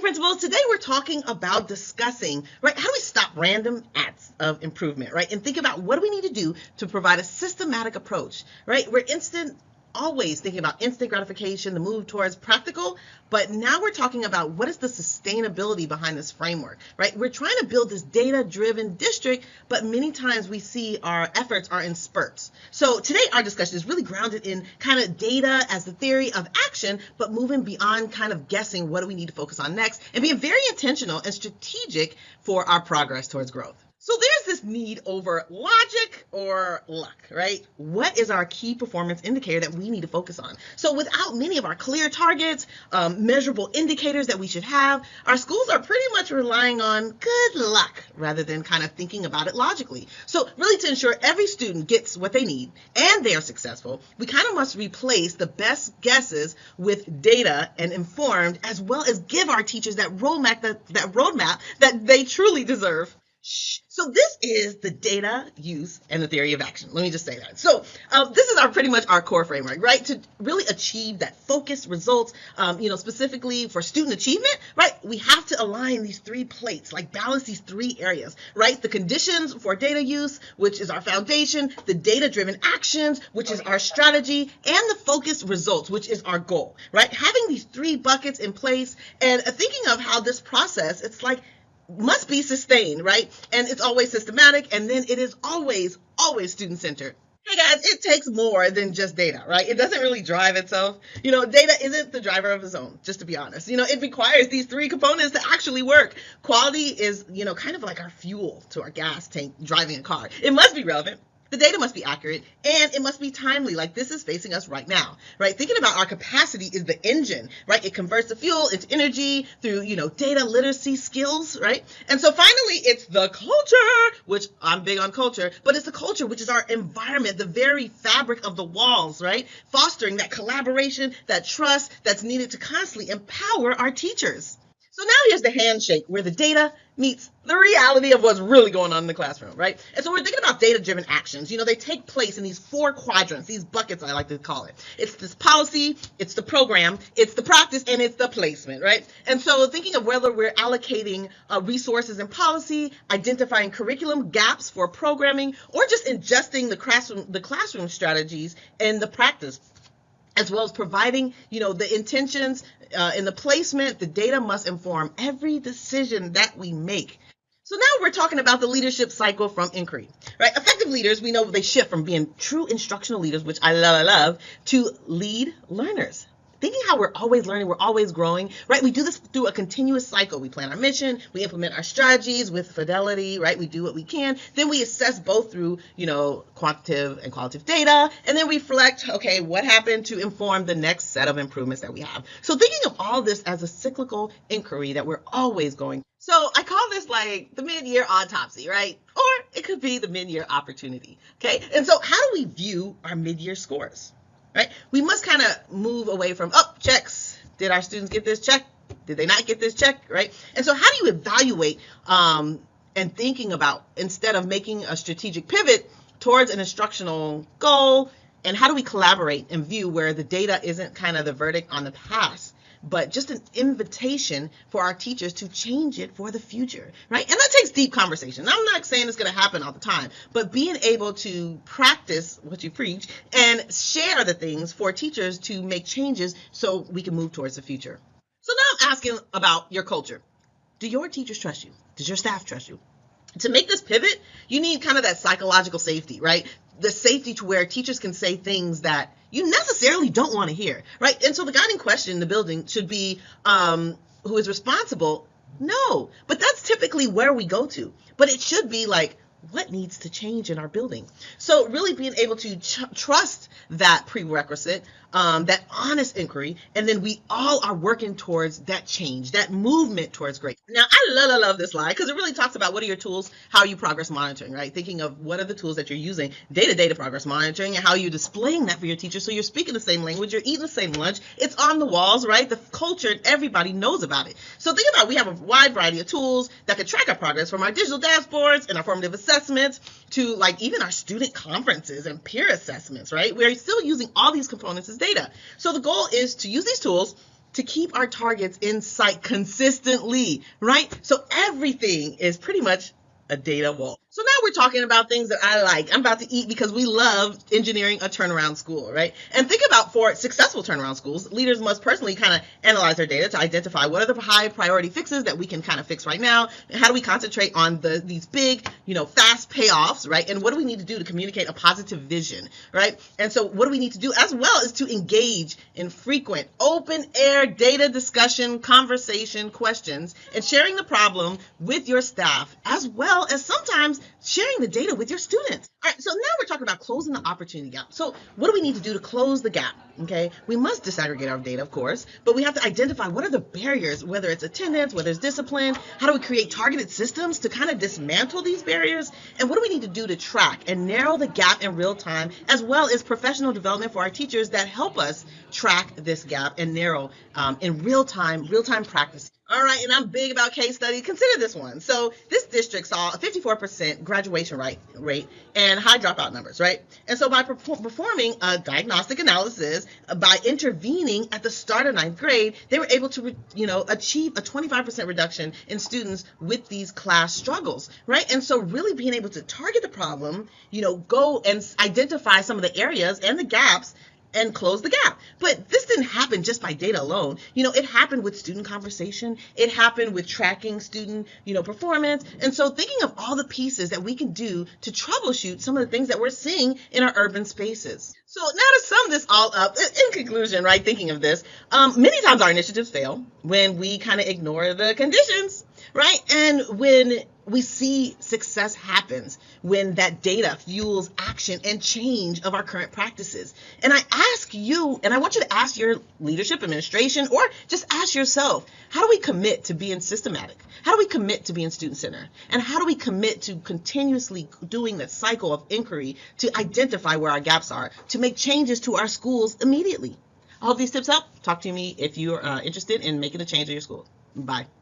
principals. Today we're talking about discussing, right, how do we stop random acts of improvement, right, and think about what do we need to do to provide a systematic approach, right? We're always thinking about instant gratification, the move towards practical, but now we're talking about what is the sustainability behind this framework, right? We're trying to build this data-driven district, but many times we see our efforts are in spurts. So today our discussion is really grounded in kind of data as the theory of action, but moving beyond kind of guessing what do we need to focus on next and being very intentional and strategic for our progress towards growth. So there's this need over logic or luck, right? What is our key performance indicator that we need to focus on? So without many of our clear targets, measurable indicators that we should have, our schools are pretty much relying on good luck rather than kind of thinking about it logically. So really to ensure every student gets what they need and they are successful, we kind of must replace the best guesses with data and informed, as well as give our teachers that roadmap that they truly deserve. So this is the data, use, and the theory of action. Let me just say that. So this is pretty much our core framework, right? To really achieve that focused results, specifically for student achievement, right? We have to align these three plates, like balance these three areas, right? The conditions for data use, which is our foundation, the data-driven actions, which is our strategy, and the focused results, which is our goal, right? Having these three buckets in place and thinking of how this process, it's like, must be sustained, right? And it's always systematic, and then it is always student-centered. Hey guys, it takes more than just data, right? It doesn't really drive itself. Data isn't the driver of its own, just to be honest. It requires these three components to actually work. Quality is, kind of like our fuel to our gas tank driving a car. It must be relevant. The data must be accurate, and it must be timely, like this is facing us right now, right? Thinking about our capacity is the engine, right? It converts the fuel into energy through, data literacy skills, right? And so finally, it's the culture, which I'm big on culture, but it's the culture, which is our environment, the very fabric of the walls, right? Fostering that collaboration, that trust that's needed to constantly empower our teachers. So now here's the handshake where the data meets the reality of what's really going on in the classroom, right? And so we're thinking about data-driven actions. They take place in these four quadrants, these buckets I like to call it. It's this policy, it's the program, it's the practice, and it's the placement, right? And so thinking of whether we're allocating resources in policy, identifying curriculum gaps for programming, or just ingesting the classroom strategies in the practice, as well as providing, the intentions in the placement. The data must inform every decision that we make. So now we're talking about the leadership cycle from inquiry, right? Effective leaders, we know they shift from being true instructional leaders, which I love, to lead learners. Thinking how we're always learning, we're always growing, right? We do this through a continuous cycle. We plan our mission, we implement our strategies with fidelity, right? We do what we can. Then we assess both through, quantitative and qualitative data, and then reflect, okay, what happened to inform the next set of improvements that we have. So thinking of all this as a cyclical inquiry that we're always going. So I call this like the mid-year autopsy, right? Or it could be the mid-year opportunity, okay? And so how do we view our mid-year scores? Right? We must kind of move away from, checks. Did our students get this check? Did they not get this check? Right? And so how do you evaluate and thinking about, instead of making a strategic pivot towards an instructional goal, and how do we collaborate and view where the data isn't kind of the verdict on the past, but just an invitation for our teachers to change it for the future, right? And that takes deep conversation. I'm not saying it's going to happen all the time, but being able to practice what you preach and share the things for teachers to make changes so we can move towards the future. So now I'm asking about your culture. Do your teachers trust you? Does your staff trust you? To make this pivot, you need kind of that psychological safety, right? The safety to where teachers can say things that you necessarily don't want to hear, right? And so the guiding question in the building should be, who is responsible? No, but that's typically where we go to. But it should be like, what needs to change in our building? So really being able to trust that prerequisite, that honest inquiry, and then we all are working towards that change, that movement towards great. Now, I love this slide because it really talks about what are your tools, how are you progress monitoring, right? Thinking of what are the tools that you're using, day-to-day progress monitoring, and how you're displaying that for your teachers. So you're speaking the same language, you're eating the same lunch, it's on the walls, right? The culture, everybody knows about it. So think about, we have a wide variety of tools that can track our progress, from our digital dashboards and our formative assessments to like even our student conferences and peer assessments, right? We're still using all these components as data. So the goal is to use these tools to keep our targets in sight consistently, right? So everything is pretty much a data wall. So now we're talking about things that I like. I'm about to eat because we love engineering a turnaround school, right? And think about, for successful turnaround schools, leaders must personally kind of analyze their data to identify what are the high priority fixes that we can kind of fix right now. And how do we concentrate on these big, fast payoffs, right? And what do we need to do to communicate a positive vision, right? And so what do we need to do as well is to engage in frequent open air data discussion, conversation, questions, and sharing the problem with your staff, as well as sometimes sharing the data with your students. All right, so now we're talking about closing the opportunity gap. So what do we need to do to close the gap? Okay, we must disaggregate our data, of course, but we have to identify what are the barriers, whether it's attendance, whether it's discipline. How do we create targeted systems to kind of dismantle these barriers? And what do we need to do to track and narrow the gap in real time, as well as professional development for our teachers that help us track this gap and narrow in real time practice. All right, and I'm big about case study. Consider this one. So this district saw a 54% graduation rate and high dropout numbers, right? And so by performing a diagnostic analysis, by intervening at the start of 9th grade, they were able to, achieve a 25% reduction in students with these class struggles, right? And so really being able to target the problem, go and identify some of the areas and the gaps and close the gap. But this didn't happen just by data alone. It happened with student conversation. It happened with tracking student, performance. And so thinking of all the pieces that we can do to troubleshoot some of the things that we're seeing in our urban spaces. So now to sum this all up, in conclusion, right, thinking of this, many times our initiatives fail when we kind of ignore the conditions, right? And when we see success happens when that data fuels action and change of our current practices. And I ask you, and I want you to ask your leadership, administration, or just ask yourself, how do we commit to being systematic? How do we commit to being student-centered? And how do we commit to continuously doing the cycle of inquiry to identify where our gaps are, to make changes to our schools immediately? I hope these tips help. Talk to me if you're interested in making a change in your school. Bye.